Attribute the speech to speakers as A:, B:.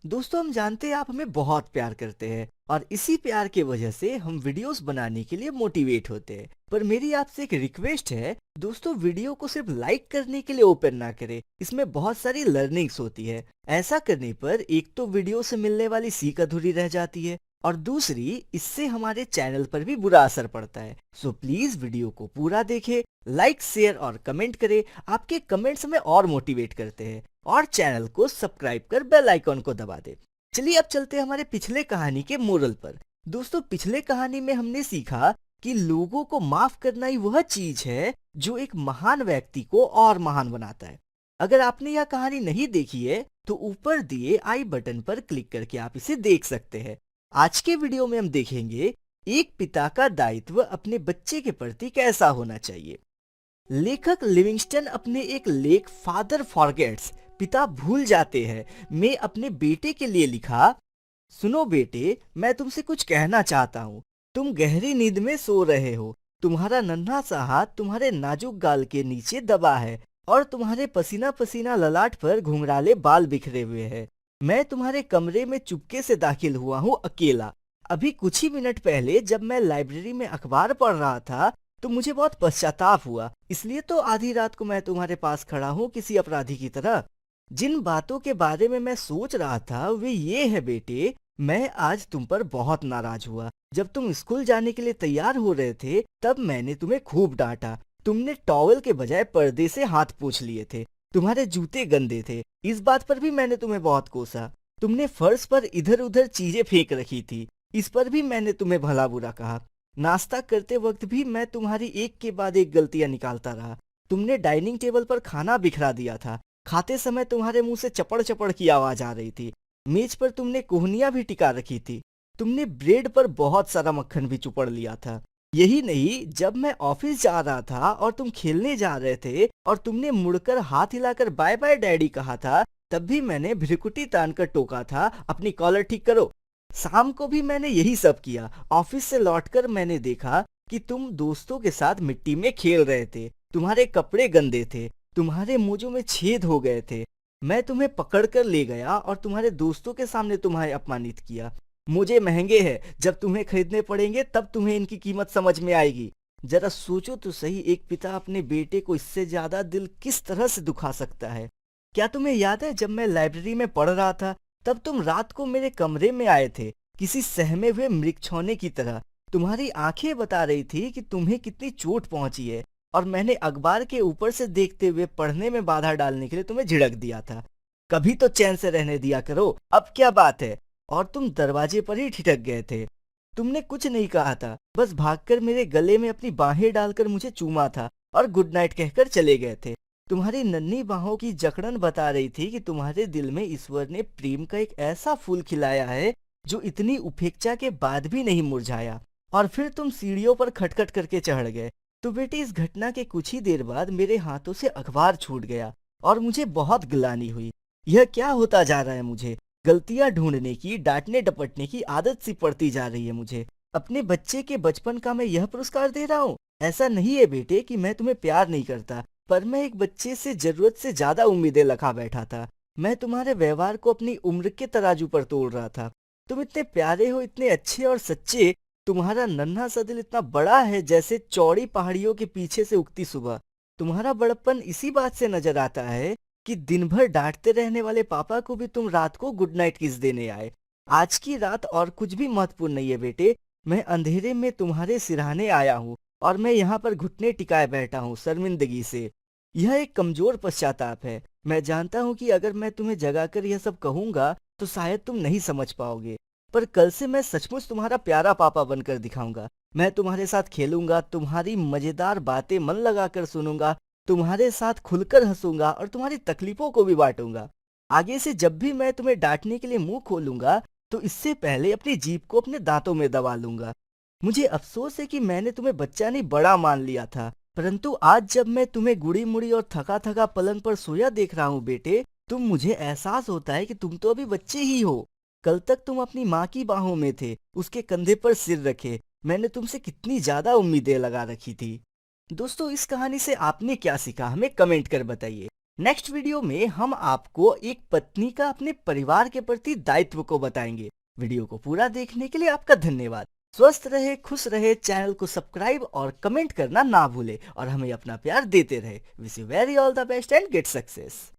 A: दोस्तों हम जानते हैं आप हमें बहुत प्यार करते हैं और इसी प्यार के वजह से हम वीडियोस बनाने के लिए मोटिवेट होते हैं। पर मेरी आपसे एक रिक्वेस्ट है दोस्तों, वीडियो को सिर्फ लाइक करने के लिए ओपन ना करें। इसमें बहुत सारी लर्निंग्स होती है। ऐसा करने पर एक तो वीडियो से मिलने वाली सीख अधूरी रह जाती है और दूसरी इससे हमारे चैनल पर भी बुरा असर पड़ता है। सो प्लीज वीडियो को पूरा देखें, लाइक शेयर और कमेंट करें। आपके कमेंट्स हमें और मोटिवेट करते हैं। और चैनल को सब्सक्राइब कर बेल आइकॉन को दबा दे। चलिए अब चलते हैं हमारे पिछले कहानी के मोरल पर। दोस्तों पिछले कहानी में हमने सीखा कि लोगों को माफ करना ही वह चीज है जो एक महान व्यक्ति को और महान बनाता है। अगर आपने यह कहानी नहीं देखी है तो ऊपर दिए आई बटन पर क्लिक करके आप इसे देख सकते हैं। आज के वीडियो में हम देखेंगे एक पिता का दायित्व अपने बच्चे के प्रति कैसा होना चाहिए। लेखक लिविंगस्टन अपने एक लेख फादर फॉरगेट्स पिता भूल जाते हैं में अपने बेटे के लिए लिखा, सुनो बेटे, मैं तुमसे कुछ कहना चाहता हूँ। तुम गहरी नींद में सो रहे हो। तुम्हारा नन्हा सा हाथ तुम्हारे नाजुक गाल के नीचे दबा है और तुम्हारे पसीना पसीना ललाट पर घुंघराले बाल बिखरे हुए हैं। मैं तुम्हारे कमरे में चुपके से दाखिल हुआ हूँ अकेला। अभी कुछ ही मिनट पहले जब मैं लाइब्रेरी में अखबार पढ़ रहा था तो मुझे बहुत पश्चाताप हुआ। इसलिए तो आधी रात को मैं तुम्हारे पास खड़ा हूँ किसी अपराधी की तरह। जिन बातों के बारे में मैं सोच रहा था वे ये है बेटे, मैं आज तुम पर बहुत नाराज हुआ। जब तुम स्कूल जाने के लिए तैयार हो रहे थे तब मैंने तुम्हें खूब डांटा। तुमने टॉवल के बजाय पर्दे से हाथ पोंछ लिए थे। तुम्हारे जूते गंदे थे, इस बात पर भी मैंने तुम्हें बहुत कोसा। तुमने फर्श पर इधर उधर चीजें फेंक रखी थी, इस पर भी मैंने तुम्हें भला बुरा कहा। नाश्ता करते वक्त भी मैं तुम्हारी एक के बाद एक गलतियां निकालता रहा। तुमने डाइनिंग टेबल पर खाना बिखरा दिया था। खाते समय तुम्हारे मुंह से चपड़ चपड़ की आवाज आ रही थी। मेज पर तुमने कोहनियां भी टिका रखी थी। तुमने ब्रेड पर बहुत सारा मक्खन भी चुपड़ लिया था। यही नहीं, जब मैं ऑफिस जा रहा था और तुम खेलने जा रहे थे और तुमने मुड़कर हाथ हिलाकर बाय बाय डैडी कहा था, तब भी मैंने भ्रिकुटी तानकर टोका था, अपनी कॉलर ठीक करो। शाम को भी मैंने यही सब किया। ऑफिस से लौटकर मैंने देखा कि तुम दोस्तों के साथ मिट्टी में खेल रहे थे। तुम्हारे कपड़े गंदे थे, तुम्हारे मोजों में छेद हो गए थे। मैं तुम्हें पकड़कर ले गया और तुम्हारे दोस्तों के सामने तुम्हें अपमानित किया। मुझे महंगे हैं, जब तुम्हें खरीदने पड़ेंगे तब तुम्हें इनकी कीमत समझ में आएगी। जरा सोचो तो सही, एक पिता अपने बेटे को इससे ज्यादा दिल किस तरह से दुखा सकता है। क्या तुम्हें याद है जब मैं लाइब्रेरी में पढ़ रहा था तब तुम रात को मेरे कमरे में आए थे किसी सहमे हुए मृगछौने की तरह। तुम्हारी आंखें बता रही थी कि तुम्हें कितनी चोट पहुंची है और मैंने अखबार के ऊपर से देखते हुए पढ़ने में बाधा डालने के लिए तुम्हें झिड़क दिया था। कभी तो चैन से रहने दिया करो, अब क्या बात है। और तुम दरवाजे पर ही ठिठक गए थे। तुमने कुछ नहीं कहा था, बस भागकर मेरे गले में अपनी बाहें डालकर मुझे चूमा था और गुड नाइट कहकर चले गए थे। तुम्हारी नन्ही बाहों की जकड़न बता रही थी कि तुम्हारे दिल में ईश्वर ने प्रेम का एक ऐसा फूल खिलाया है जो इतनी उपेक्षा के बाद भी नहीं मुरझाया। और फिर तुम सीढ़ियों पर खटखट करके चढ़ गए। तो बेटी, इस घटना के कुछ ही देर बाद मेरे हाथों से अखबार छूट गया और मुझे बहुत ग्लानि हुई। यह क्या होता जा रहा है मुझे? गलतियां ढूंढने की, डांटने डपटने की आदत सी पड़ती जा रही है मुझे। अपने बच्चे के बचपन का मैं यह पुरस्कार दे रहा हूँ? ऐसा नहीं है बेटे कि मैं तुम्हें प्यार नहीं करता, पर मैं एक बच्चे से जरूरत से ज्यादा उम्मीदें लगा बैठा था। मैं तुम्हारे व्यवहार को अपनी उम्र के तराजू पर तोल रहा था। तुम इतने प्यारे हो, इतने अच्छे और सच्चे। तुम्हारा नन्हा सा दिल इतना बड़ा है जैसे चौड़ी पहाड़ियों के पीछे से उगती सुबह। तुम्हारा बड़प्पन इसी बात से नजर आता है कि दिन भर डांटते रहने वाले पापा को भी तुम रात को गुड नाइट किस देने आए। आज की रात और कुछ भी महत्वपूर्ण नहीं है बेटे। मैं अंधेरे में तुम्हारे सिरहाने आया हूँ और मैं यहाँ पर घुटने टिकाए बैठा हूँ शर्मिंदगी से। यह एक कमजोर पश्चाताप है। मैं जानता हूँ कि अगर मैं तुम्हें जगाकर यह सब कहूंगा तो शायद तुम नहीं समझ पाओगे, पर कल से मैं सचमुच तुम्हारा प्यारा पापा बनकर दिखाऊंगा। मैं तुम्हारे साथ खेलूंगा, तुम्हारी मजेदार बातें मन लगाकर सुनूंगा, तुम्हारे साथ खुलकर हंसूंगा और तुम्हारी तकलीफों को भी बांटूंगा। आगे से जब भी मैं तुम्हें डांटने के लिए मुंह खोलूंगा तो इससे पहले अपनी जीभ को अपने दांतों में दबा लूंगा। मुझे अफसोस है कि मैंने तुम्हें बच्चा नहीं बड़ा मान लिया था, परंतु आज जब मैं तुम्हें गुड़ी मुड़ी और थका थका पलंग पर सोया देख रहा हूँ बेटे, तुम मुझे एहसास होता है कि तुम तो अभी बच्चे ही हो। कल तक तुम अपनी माँ की बाहों में थे, उसके कंधे पर सिर रखे। मैंने तुमसे कितनी ज्यादा उम्मीदें लगा रखी थी। दोस्तों इस कहानी से आपने क्या सीखा हमें कमेंट कर बताइए। नेक्स्ट वीडियो में हम आपको एक पत्नी का अपने परिवार के प्रति दायित्व को बताएंगे। वीडियो को पूरा देखने के लिए आपका धन्यवाद। स्वस्थ रहे, खुश रहे, चैनल को सब्सक्राइब और कमेंट करना ना भूले और हमें अपना प्यार देते रहे। Wish you very all the best and get success.